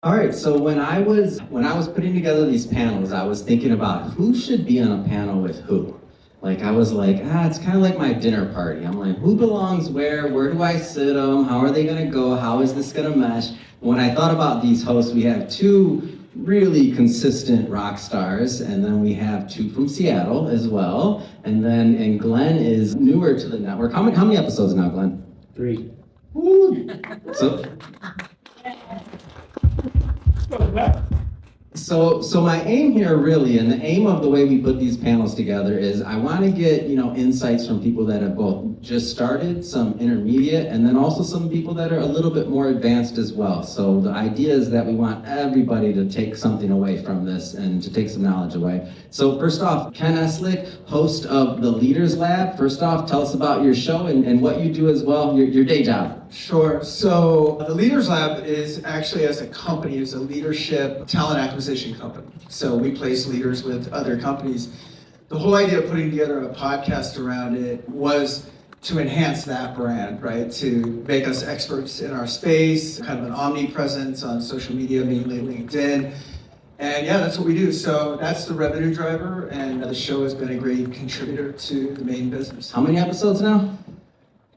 All right, so when I was putting together these panels, I was thinking about who should be on a panel with who. Like I was like, it's kind of like my dinner party. I'm like, who belongs where do I sit them? How are they gonna go? How is this gonna mesh? When I thought about these hosts, we have two really consistent rock stars, and then we have two from Seattle as well. And Glenn is newer to the network. How many episodes now, Glenn? 3. Woo! So So my aim here really, and the aim of the way we put these panels together is I want to get, insights from people that have both just started, some intermediate, and then also some people that are a little bit more advanced as well. So the idea is that we want everybody to take something away from this and to take some knowledge away. So first off, Ken Eslick, host of the Leaders Lab. First off, tell us about your show and what you do as well, your day job. Sure. So the Leaders Lab is actually, as a company, is a leadership talent acquisition company. So we place leaders with other companies. The whole idea of putting together a podcast around it was to enhance that brand, right? To make us experts in our space, kind of an omnipresence on social media, mainly LinkedIn. And yeah, that's what we do. So that's the revenue driver, and the show has been a great contributor to the main business. How many episodes now?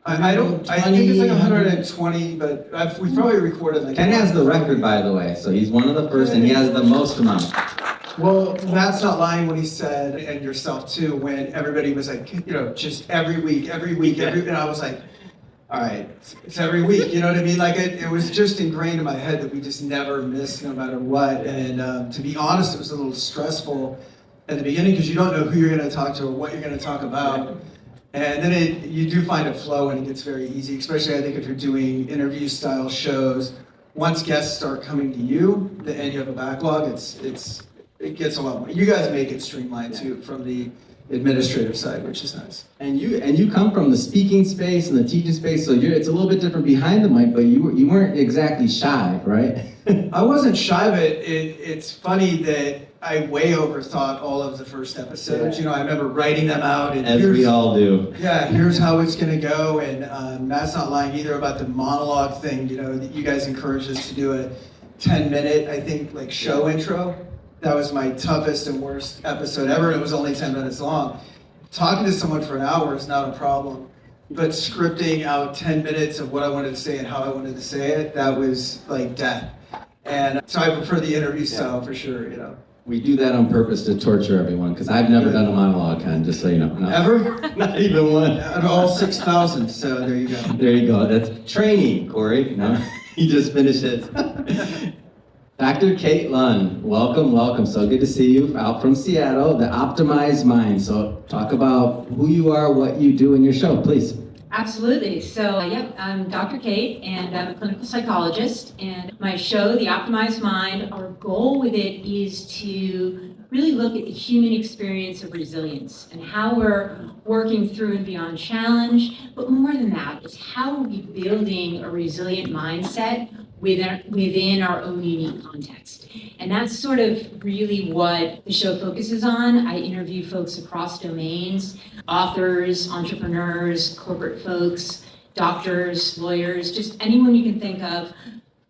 I think it's like 120, but we probably recorded like... Ken has the record, by the way, so he's one of the first, and he has the most amount. Well, Matt's not lying when he said, and yourself too, when everybody was like, just every week, and I was like, all right, it's every week, you know what I mean? Like it was just ingrained in my head that we just never miss no matter what. And to be honest, it was a little stressful at the beginning because you don't know who you're going to talk to or what you're going to talk about. And then you do find a flow and it gets very easy, especially I think if you're doing interview style shows. Once guests start coming to you and you have a backlog, it gets a lot more. You guys make it streamlined too from the administrative side, which is nice. And you come from the speaking space and the teaching space, so it's a little bit different behind the mic, but you weren't exactly shy, right? I wasn't shy, but it's funny that I way overthought all of the first episodes. I remember writing them out. And as we all do. Yeah, here's how it's going to go. And Matt's not lying either about the monologue thing. That you guys encouraged us to do a 10-minute, I think, like show intro. That was my toughest and worst episode ever. It was only 10 minutes long. Talking to someone for an hour is not a problem. But scripting out 10 minutes of what I wanted to say and how I wanted to say it, that was like death. And so I prefer the interview style for sure, We do that on purpose to torture everyone, because I've never done a monologue, Ken, just so you know. No. Ever? Not even one. Out of all 6,000, so there you go. There you go. That's training, Corey. No, he just finished it. Dr. Kate Lund, welcome. So good to see you out from Seattle, the Optimized Mind. So talk about who you are, what you do in your show, please. Absolutely. So, I'm Dr. Kate, and I'm a clinical psychologist. And my show, The Optimized Mind, our goal with it is to really look at the human experience of resilience and how we're working through and beyond challenge. But more than that, it's how are we building a resilient mindset within our own unique context. And that's sort of really what the show focuses on. I interview folks across domains, authors, entrepreneurs, corporate folks, doctors, lawyers, just anyone you can think of.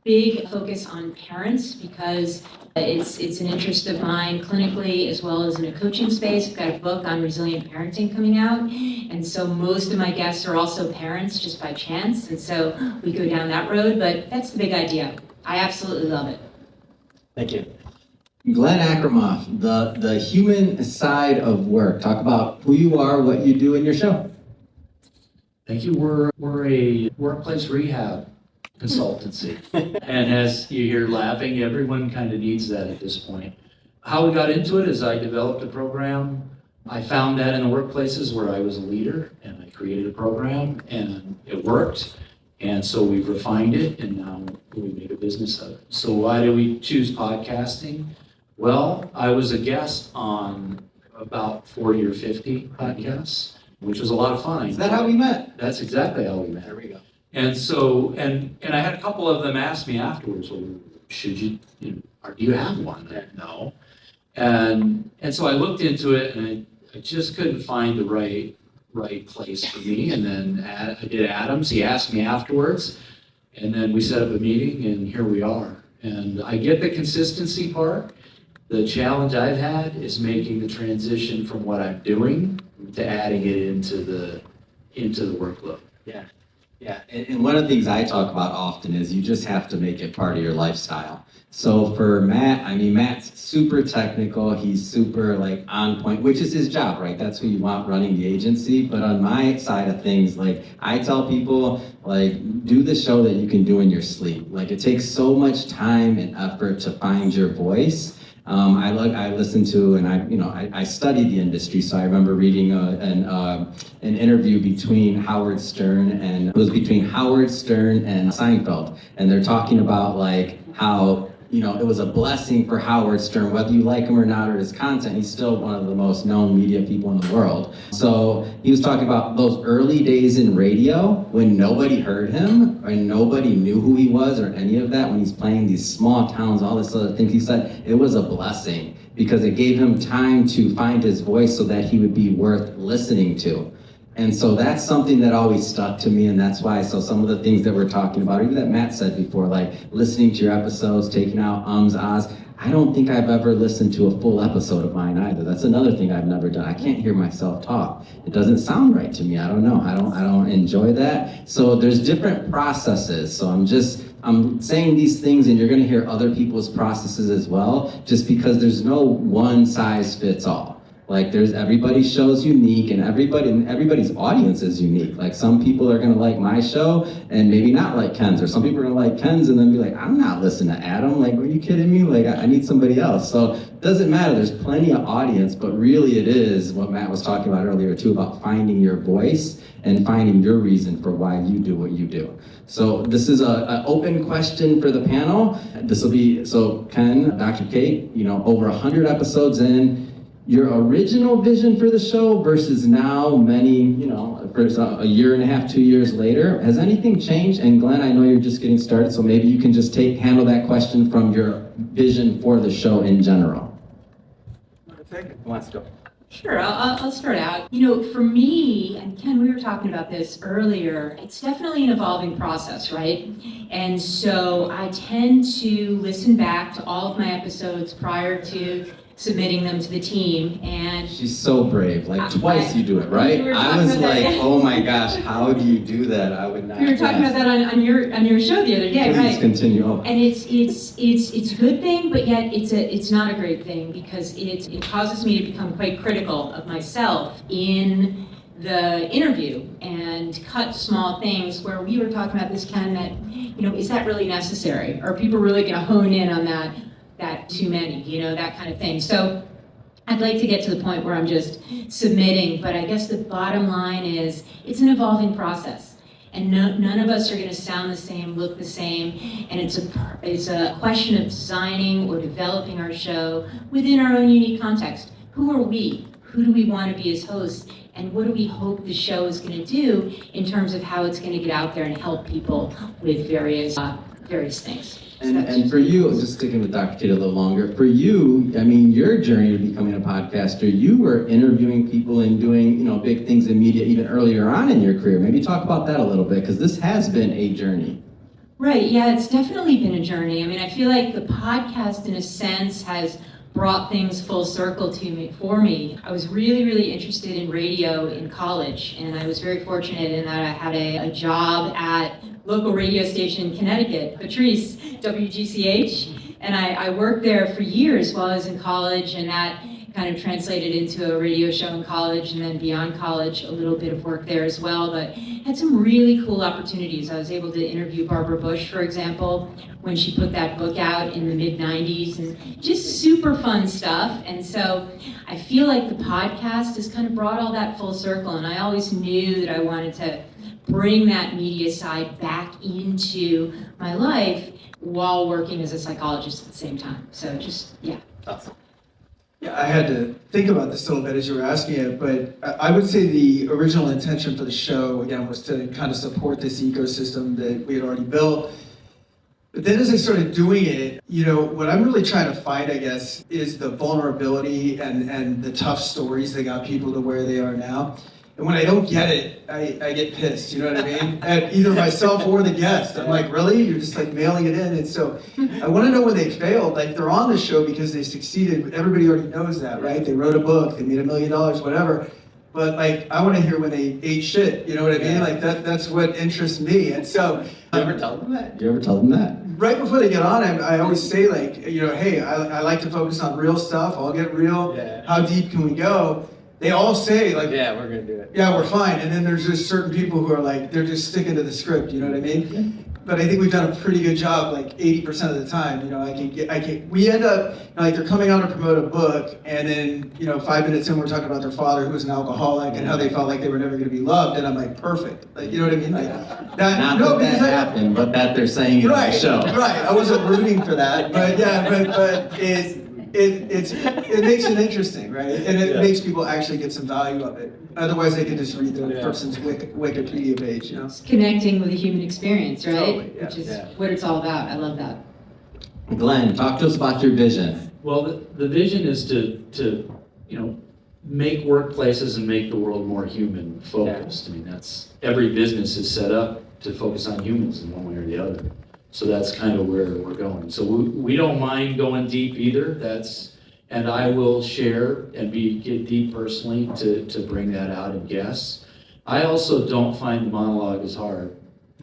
Big focus on parents because it's an interest of mine clinically as well as in a coaching space. I've got a book on resilient parenting coming out. And so most of my guests are also parents just by chance. And so we go down that road, but that's the big idea. I absolutely love it. Thank you. Glenn Ackermoff, the human side of work. Talk about who you are, what you do in your show. Thank you. We're a workplace rehab consultancy. And as you hear laughing, everyone kind of needs that at this point. How we got into it is I developed a program. I found that in the workplaces where I was a leader, and I created a program, and it worked. And so we refined it, and now we make a business of it. So why do we choose podcasting? Well, I was a guest on about 40 or 50 podcasts, which was a lot of fun. Is that how we met? That's exactly how we met. There we go. And so, and I had a couple of them ask me afterwards, well, should you or do you have one? No. And so I looked into it, and I just couldn't find the right place for me. And then I did Adams. He asked me afterwards, and then we set up a meeting, and here we are. And I get the consistency part. The challenge I've had is making the transition from what I'm doing to adding it into the workload. Yeah. Yeah, and one of the things I talk about often is you just have to make it part of your lifestyle. So for Matt, I mean, Matt's super technical, he's super like on point, which is his job, right? That's who you want running the agency. But on my side of things, like I tell people, like do the show that you can do in your sleep. Like it takes so much time and effort to find your voice. I listen to and I studied the industry, so I remember reading an interview between Howard Stern and Seinfeld, and they're talking about like how it was a blessing for Howard Stern, whether you like him or not or his content, he's still one of the most known media people in the world. So he was talking about those early days in radio when nobody heard him and nobody knew who he was or any of that, when he's playing these small towns, all this other things. He said it was a blessing because it gave him time to find his voice so that he would be worth listening to. And so that's something that always stuck to me, and that's why, so some of the things that we're talking about, even that Matt said before, like listening to your episodes, taking out ums, ahs, I don't think I've ever listened to a full episode of mine either. That's another thing I've never done. I can't hear myself talk. It doesn't sound right to me. I don't know. I don't enjoy that. So there's different processes. So I'm saying these things, and you're gonna hear other people's processes as well, just because there's no one size fits all. Like everybody's show's unique, and everybody's audience is unique. Like some people are gonna like my show and maybe not like Ken's, or some people are gonna like Ken's and then be like, I'm not listening to Adam. Like, are you kidding me? Like, I need somebody else. So it doesn't matter. There's plenty of audience, but really it is what Matt was talking about earlier too, about finding your voice and finding your reason for why you do what you do. So this is an open question for the panel. This will be, so Ken, Dr. Kate, over 100 episodes in, your original vision for the show versus now a year and a half, 2 years later, has anything changed? And Glenn, I know you're just getting started, so maybe you can just handle that question from your vision for the show in general. Let's go. Sure, I'll start out. For me, and Ken, we were talking about this earlier, it's definitely an evolving process, right? And so I tend to listen back to all of my episodes prior to submitting them to the team, and she's so brave. Like twice you do it, right? I was like, oh my gosh, how do you do that? I would not. We were talking about that on your show the other day, right? Please continue. And it's a good thing, but yet it's not a great thing because it causes me to become quite critical of myself in the interview and cut small things where we were talking about this, Ken, that is that really necessary? Are people really going to hone in on that too many, that kind of thing. So I'd like to get to the point where I'm just submitting, but I guess the bottom line is it's an evolving process, and none of us are going to sound the same, look the same, and it's a question of designing or developing our show within our own unique context. Who are we? Who do we want to be as hosts? And what do we hope the show is going to do in terms of how it's going to get out there and help people with various things. And for you, just sticking with Dr. Kate a little longer, for you, I mean, your journey to becoming a podcaster, you were interviewing people and doing, big things in media even earlier on in your career. Maybe talk about that a little bit, because this has been a journey. Right, yeah, it's definitely been a journey. I mean, I feel like the podcast, in a sense, has brought things full circle for me. I was really, really interested in radio in college, and I was very fortunate in that I had a job at local radio station in Connecticut, Patrice, WGCH, and I worked there for years while I was in college, and that kind of translated into a radio show in college, and then beyond college, a little bit of work there as well, but had some really cool opportunities. I was able to interview Barbara Bush, for example, when she put that book out in the mid-90s, and just super fun stuff. And so I feel like the podcast has kind of brought all that full circle, and I always knew that I wanted to bring that media side back into my life while working as a psychologist at the same time. So just, yeah. Awesome. Yeah, I had to think about this a little bit as you were asking it, but I would say the original intention for the show, again, was to kind of support this ecosystem that we had already built. But then as I started doing it, what I'm really trying to find, I guess, is the vulnerability and the tough stories that got people to where they are now. And when I don't get it, I get pissed, you know what I mean? At either myself or the guest. I'm like, really? You're just like mailing it in. And so I want to know when they failed. Like they're on the show because they succeeded, but everybody already knows that, right? They wrote a book, they made $1 million, whatever. But like, I want to hear when they ate shit, you know what I mean? Like that's what interests me. And so. You ever tell them that? You ever tell them that? Right before they get on, I always say like, you know, hey, I like to focus on real stuff. I'll get real. Yeah. How deep can we go? They all say like, Yeah, we're gonna do it. yeah, we're fine. And then there's just certain people who are like, they're just sticking to the script, you know what I mean? But I think we've done a pretty good job, like 80% of the time. You know, we end up, you know, like they're coming out to promote a book, and then, you know, 5 minutes in, we're talking about their father who was an alcoholic and how they felt like they were never going to be loved. And I'm like, perfect. Like, you know what I mean? Like, Not that happened, but that they're saying in the show. Right. I wasn't rooting for that, but yeah, but it makes it interesting, right? And it makes people actually get some value of it. Otherwise, they can just read the person's Wikipedia page, you know? It's connecting with the human experience, right? Totally, yeah. Which is what it's all about. I love that. Glenn, talk to us about your vision. Well, the vision is to you know, make workplaces and make the world more human focused. I mean, that's every business is set up to focus on humans in one way or the other. So that's kind of where we're going. So we don't mind going deep either. And I will share and get deep personally to bring that out in guests. I also don't find the monologue as hard.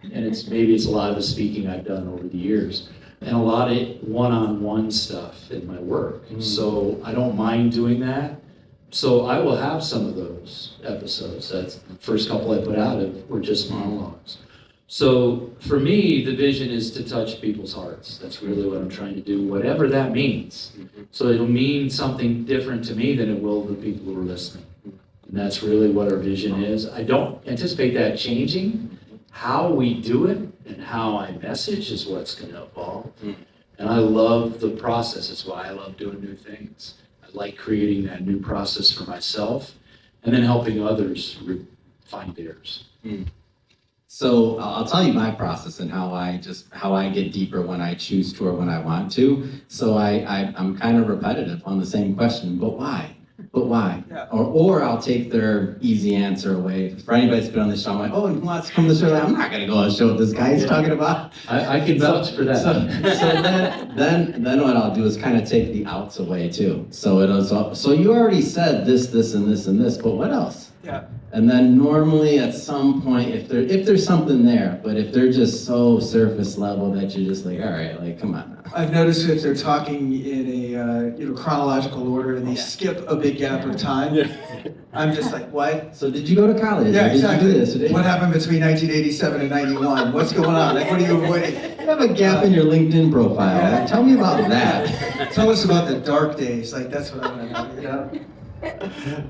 And maybe it's a lot of the speaking I've done over the years. And a lot of one-on-one stuff in my work. So I don't mind doing that. So I will have some of those episodes. That's the first couple I put out were just monologues. So for me, the vision is to touch people's hearts. That's really what I'm trying to do, whatever that means. So it'll mean something different to me than it will the people who are listening. And that's really what our vision is. I don't anticipate that changing. How we do it and how I message is what's going to evolve. And I love the process. That's why I love doing new things. I like creating that new process for myself and then helping others find theirs. So I'll tell you my process and how I get deeper when I choose to or when I want to. So I'm kind of repetitive on the same question, but why? But why? Yeah. Or I'll take their easy answer away. For anybody that's been on this show, I'm like, oh, and who wants to come to the show? I'm not going to go on the show what this guy's talking about. I can vouch for that. So then what I'll do is kind of take the outs away too. So you already said this, and this, and this, but what else? Yeah. And then normally at some point, if there's something there, but if they're just so surface level that you're just like, all right, like, come on now. I've noticed if they're talking in a chronological order and they skip a big gap of time, I'm just like, what? So did you go to college? Yeah, Or did exactly. you do this? What happened between 1987 and 91? What's going on? Like, what are you avoiding? You have a gap in your LinkedIn profile. Yeah. Tell me about that. Tell us about the dark days. Like, that's what I want to know, you know?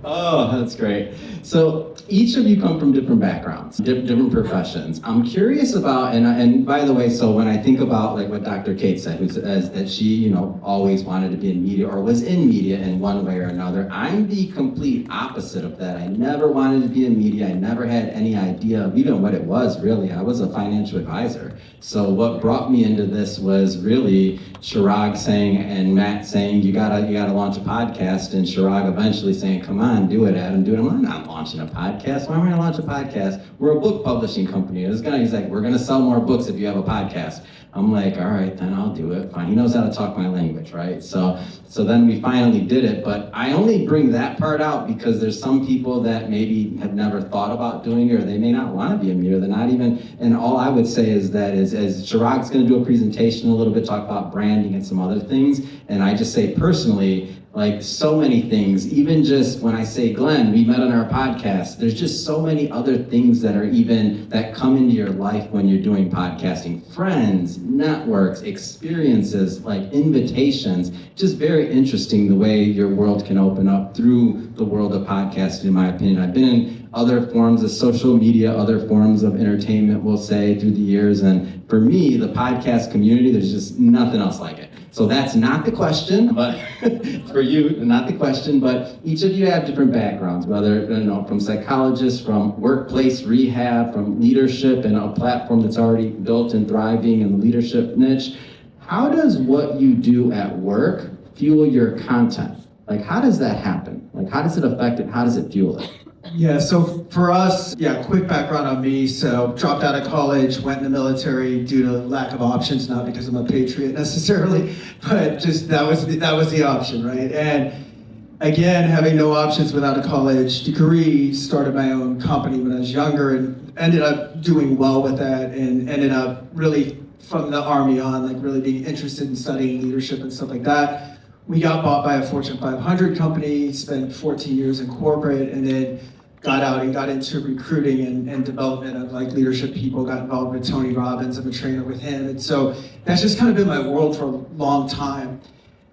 Oh, that's great. So each of you come from different backgrounds, different professions. I'm curious about, and by the way, so when I think about like what Dr. Kate said, who says that she, you know, always wanted to be in media or was in media in one way or another, I'm the complete opposite of that. I never wanted to be in media. I never had any idea of even what it was, really. I was a financial advisor. So what brought me into this was really Chirag saying and Matt saying, you gotta launch a podcast, and Chirag eventually saying, come on, do it, Adam, do it. I'm not launching a podcast. Why am I gonna launch a podcast? We're a book publishing company. He's like, we're gonna sell more books if you have a podcast. I'm like, all right, then I'll do it. Fine. He knows how to talk my language, right? So then we finally did it, but I only bring that part out because there's some people that maybe have never thought about doing it, or they may not want to be a media. They're not even, and all I would say is that as Chirag's gonna do a presentation a little bit, talk about branding and some other things, and I just say personally, like so many things, even just when I say, Glenn, we met on our podcast, there's just so many other things that come into your life when you're doing podcasting. Friends, networks, experiences, like invitations, just very interesting the way your world can open up through the world of podcasting, in my opinion. I've been in other forms of social media, other forms of entertainment, we'll say, through the years, and for me, the podcast community, there's just nothing else like it. So that's not the question, but for you, not the question, but each of you have different backgrounds, whether, from psychologists, from workplace rehab, from leadership and a platform that's already built and thriving in the leadership niche. How does what you do at work fuel your content? Like, how does that happen? Like, how does it affect it? How does it fuel it? Yeah, so for us, yeah, quick background on me. So dropped out of college, went in the military due to lack of options, not because I'm a patriot necessarily, but just that was the option, right? And again, having no options without a college degree, started my own company when I was younger and ended up doing well with that and ended up really from the Army on, like really being interested in studying leadership and stuff like that. We got bought by a Fortune 500 company, spent 14 years in corporate, and then got out and got into recruiting and development of like leadership people, got involved with Tony Robbins. I'm a trainer with him. And so that's just kind of been my world for a long time.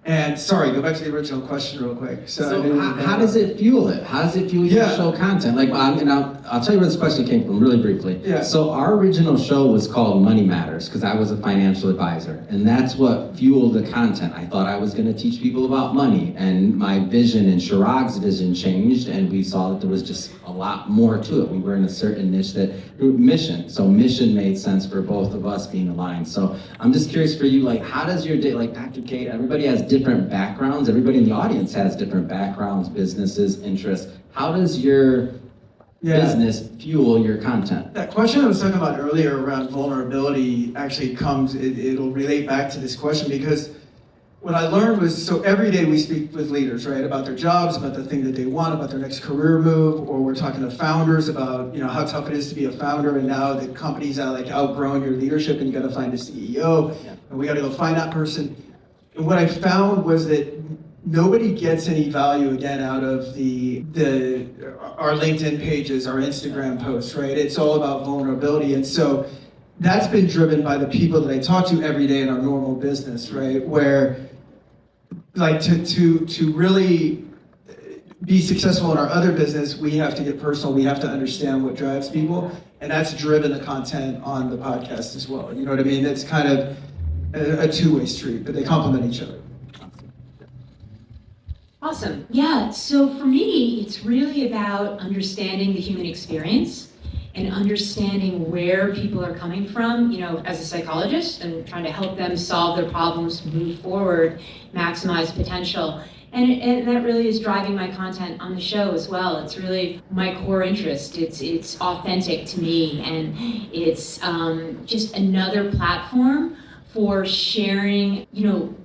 And sorry, go back to the original question real quick. So how does it fuel it? How does it fuel your Yeah. show content? Like, I'll tell you where this question came from really briefly. Yeah. So our original show was called Money Matters because I was a financial advisor. And that's what fueled the content. I thought I was going to teach people about money. And my vision and Chirag's vision changed. And we saw that there was just a lot more to it. We were in a certain niche mission. So mission made sense for both of us being aligned. So I'm just curious for you, like, how does your day, like Dr. Kate, everybody has different backgrounds. Everybody in the audience has different backgrounds, businesses, interests. How does your business fuel your content? That question I was talking about earlier around vulnerability actually it'll relate back to this question because what I learned was, so every day we speak with leaders, right, about their jobs, about the thing that they want, about their next career move, or we're talking to founders about, how tough it is to be a founder, and now the company's outgrowing your leadership and you gotta find a CEO, and we gotta go find that person. And what I found was that nobody gets any value again out of our LinkedIn pages, our Instagram posts, right? It's all about vulnerability. And so that's been driven by the people that I talk to every day in our normal business, right? Where like to really be successful in our other business, we have to get personal, we have to understand what drives people. And that's driven the content on the podcast as well. You know what I mean? It's kind of a two-way street, but they complement each other. Awesome. Yeah, so for me, it's really about understanding the human experience and understanding where people are coming from, as a psychologist and trying to help them solve their problems, move forward, maximize potential. And that really is driving my content on the show as well. It's really my core interest. It's authentic to me, and it's just another platform for sharing,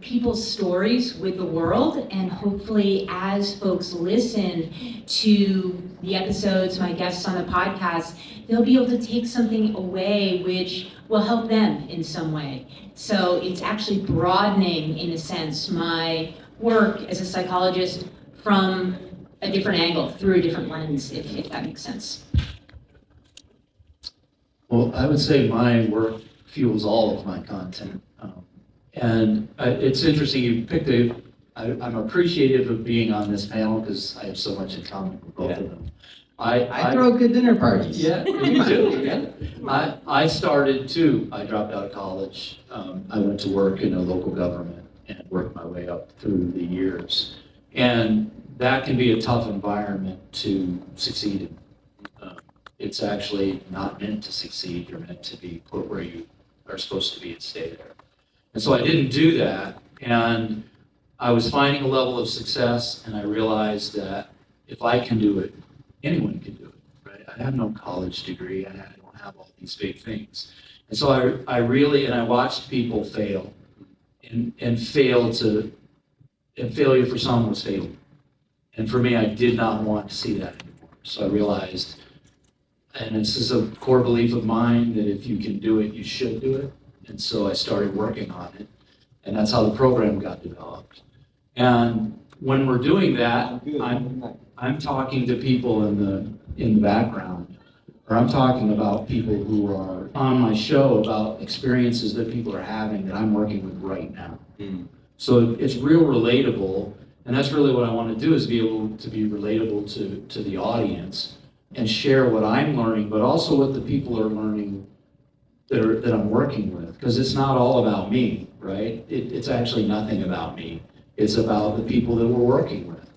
people's stories with the world. And hopefully as folks listen to the episodes, my guests on the podcast, they'll be able to take something away which will help them in some way. So it's actually broadening, in a sense, my work as a psychologist from a different angle, through a different lens, if that makes sense. Well, I would say my work fuels all of my content. It's interesting, you picked I'm appreciative of being on this panel because I have so much in common with both of them. I throw good dinner parties. Yeah, you do. Yeah. I started too. I dropped out of college. I went to work in a local government and worked my way up through the years. And that can be a tough environment to succeed in. It's actually not meant to succeed. You're meant to be put where you are supposed to be and stay there. And so I didn't do that. And I was finding a level of success, and I realized that if I can do it, anyone can do it, right? I have no college degree. I don't have all these big things. And so I watched people fail and failure for some was fatal. And for me, I did not want to see that anymore. So I realized, and this is a core belief of mine, that if you can do it, you should do it. And so I started working on it. And that's how the program got developed. And when we're doing that, I'm talking to people in the background, or I'm talking about people who are on my show about experiences that people are having that I'm working with right now. So it's real relatable, and that's really what I want to do, is be able to be relatable to the audience and share what I'm learning, but also what the people are learning that I'm working with, because it's not all about me, right? It's actually nothing about me. It's about the people that we're working with.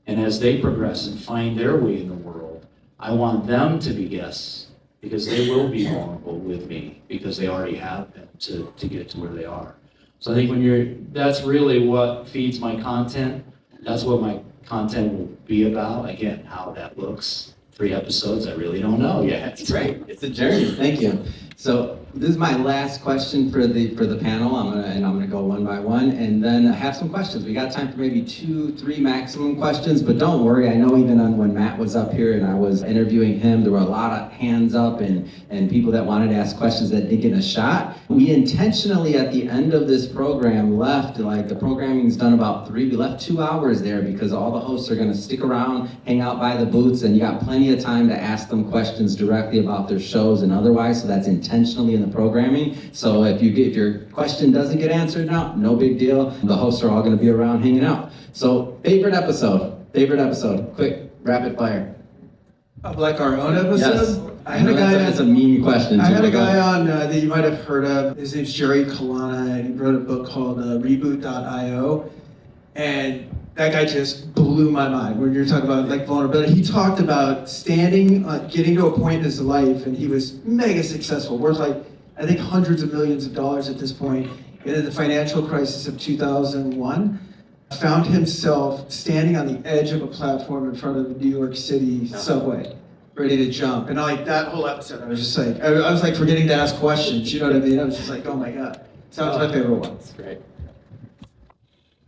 And as they progress and find their way in the world, I want them to be guests, because they will be vulnerable with me, because they already have been to get to where they are. So I think that's really what feeds my content. That's what my content will be about. Again, how that looks 3 episodes, I really don't know yet. That's great. It's a journey. Thank you. So this is my last question for the panel. I'm gonna go one by one, and then I have some questions. We got time for maybe 2, 3 maximum questions, but don't worry. I know even when Matt was up here and I was interviewing him, there were a lot of hands up and people that wanted to ask questions that didn't get a shot. We intentionally at the end of this program left, like the programming's done about 3. We left 2 hours there because all the hosts are gonna stick around, hang out by the booths, and you got plenty of time to ask them questions directly about their shows and otherwise. So that's intentionally in the programming. So if your question doesn't get answered now, no big deal. The hosts are all going to be around hanging out. So favorite episode, quick, rapid fire. Of like our own episode? Yes. I had a guy. That's a mean question. I had a guy on that you might have heard of. His name's Jerry Kalana, and he wrote a book called Reboot.io. And that guy just blew my mind when you're talking about like vulnerability. He talked about getting to a point in his life, and he was mega successful, worth like, I think hundreds of millions of dollars at this point. And in the financial crisis of 2001, found himself standing on the edge of a platform in front of the New York City subway, ready to jump. And like that whole episode, I was just like, I was like forgetting to ask questions, you know what I mean? I was just like, oh my God. So that was my favorite one. That's great.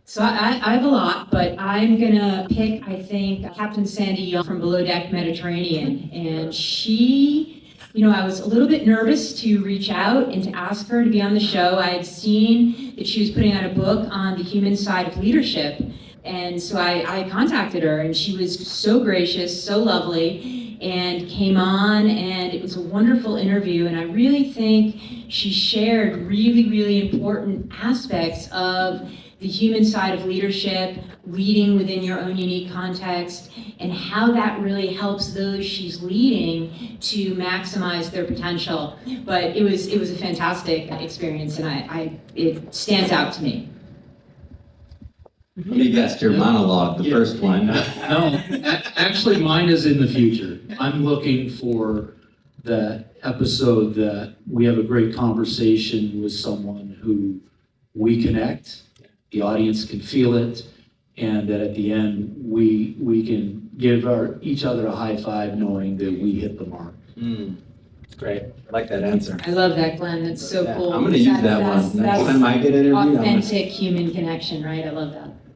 So I have a lot, but I'm gonna pick, I think, Captain Sandy Young from Below Deck Mediterranean. And she, I was a little bit nervous to reach out and to ask her to be on the show. I had seen that she was putting out a book on the human side of leadership. And so I contacted her, and she was so gracious, so lovely, and came on, and it was a wonderful interview. And I really think she shared really, really important aspects of the human side of leadership, leading within your own unique context, and how that really helps those she's leading to maximize their potential. But it was a fantastic experience, and it stands out to me. Let me guess your monologue, the first one. No, actually mine is in the future. I'm looking for the episode that we have a great conversation with someone who we connect, the audience can feel it, and that at the end we can give each other a high five knowing that we hit the mark. Great. I like that answer. I love that, Glenn. That's so cool. I'm going to use that one. Next time I get interviewed, Authentic human connection, right? I love that.